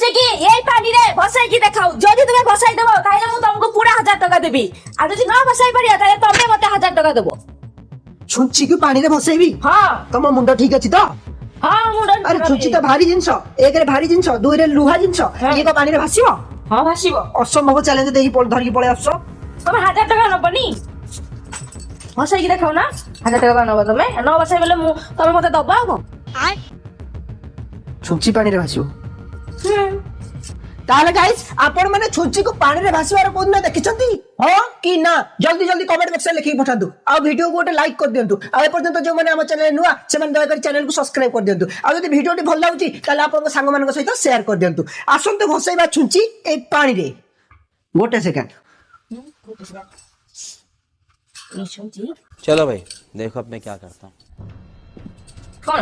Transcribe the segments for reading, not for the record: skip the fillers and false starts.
হচ্ছে কি এই পানিরে বসাই কি দেখাও, যদি তুমি বসাই দেবো তাহলে আমি তোমাকে পুরো 1000 টাকা দেবি, আর যদি না বসাই পারিয়া তাহলে তুমি মতে 1000 টাকা দেবো। ଛୁଞ୍ଚି କି ପାଣିରେ ଭସେଇବି? হ্যাঁ ତମ ମୁଣ୍ଡ ଠିକ ଅଛି ତ? হ্যাঁ মুন্ড ଆରେ ଛୁଞ୍ଚି ତ ଭାରି ଜିନିଷ, ଏକରେ ଭାରି ଜିନିଷ, ଦୁଇରେ ଲୁହା ଜିନିଷ, ଇଏ କଣ ପାଣିରେ ଭାସିବ? হ্যাঁ ভাসিব। ଅସମ୍ଭବ ଚ୍ୟାଲେଞ୍ଜ ଦେଇକି ଧରିକି ପଳେଇ ଆସୁଛ। তুমি 1000 টাকা নবনি, বসাই কি দেখাও না 1000 টাকা নব, তুমি ন বসাই বলে তুমি মতে দব আও। ଛୁଞ୍ଚି ପାଣିରେ ଭାସିବ। ତାହେଲେ ଗାଇସ୍ ଆପଣ ମାନେ ଛୁଞ୍ଚିକୁ ପାଣିରେ ଭାସିବାର କୋଉଦିନ ଦେଖିଛନ୍ତି? ହଁ କି ନା ଜଲ୍ଦି ଜଲ୍ଦି କମେଣ୍ଟ ବକ୍ସରେ ଲେଖିକି ପଠାନ୍ତୁ, ଆଉ ଭିଡିଓକୁ ଗୋଟେ ଲାଇକ୍ କରିଦିଅନ୍ତୁ, ଆଉ ଏପର୍ଯ୍ୟନ୍ତ ଯୋଉମାନେ ଆମ ଚ୍ୟାନେଲ ନୂଆ ସେମାନେ ଦୟାକରି ଚ୍ୟାନେଲକୁ ସବସ୍କ୍ରାଇବ କରିଦିଅନ୍ତୁ, ଆଉ ଯଦି ଭିଡିଓଟି ଭଲ ଲାଗୁଛି ତାହେଲେ ଆପଣଙ୍କ ସାଙ୍ଗମାନଙ୍କ ସହିତ ସେୟାର କରିଦିଅନ୍ତୁ। ଆସନ୍ତୁ ଭସେଇବା ଛୁଞ୍ଚି ଏଇ ପାଣିରେ। ଗୋଟେ ସେକେଣ୍ଡ। चलो भाई देखो अब मैं क्या करता हूँ। কোন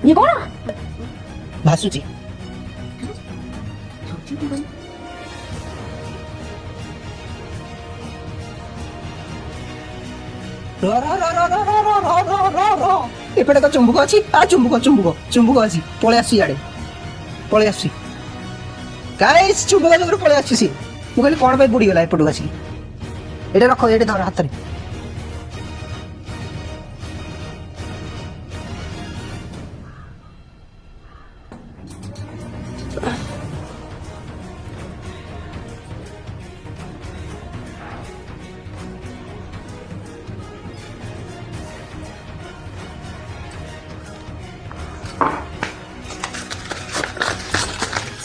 ଇଏ କଣ ଭାସୁଛି। ଏପଟେ ତ ଚୁମ୍ବୁକ ଅଛି, ଚୁମ୍ବୁକ ଚୁମ୍ବୁକ ଚୁମ୍ବୁକ ଅଛି, ପଳେଇ ଆସୁଛି ଇଆଡେ, ପଳେଇ ଆସୁଛି ଗାଇସ୍, ଚୁମ୍ବୁକ ଯୋଗୁଁ ପଳେଇ ଆସୁଛି ସିଏ। ମୁଁ କହିଲି କଣ ପାଇଁ ବୁଡିଗଲା ଏପଟକୁ ଆସିକି। ଏଇଟା ରଖ, ଏଇଟା ଧର ହାତରେ।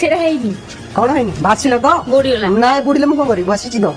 সেটা ହେଇନି। କଣ ହେଇନି? ଭାସିଲା ତ? ବୁଡିଗଲା। ନାଇଁ ବୁଡିଲେ ମୁଁ କଣ କରିବି, ଭାସିଛି ତ।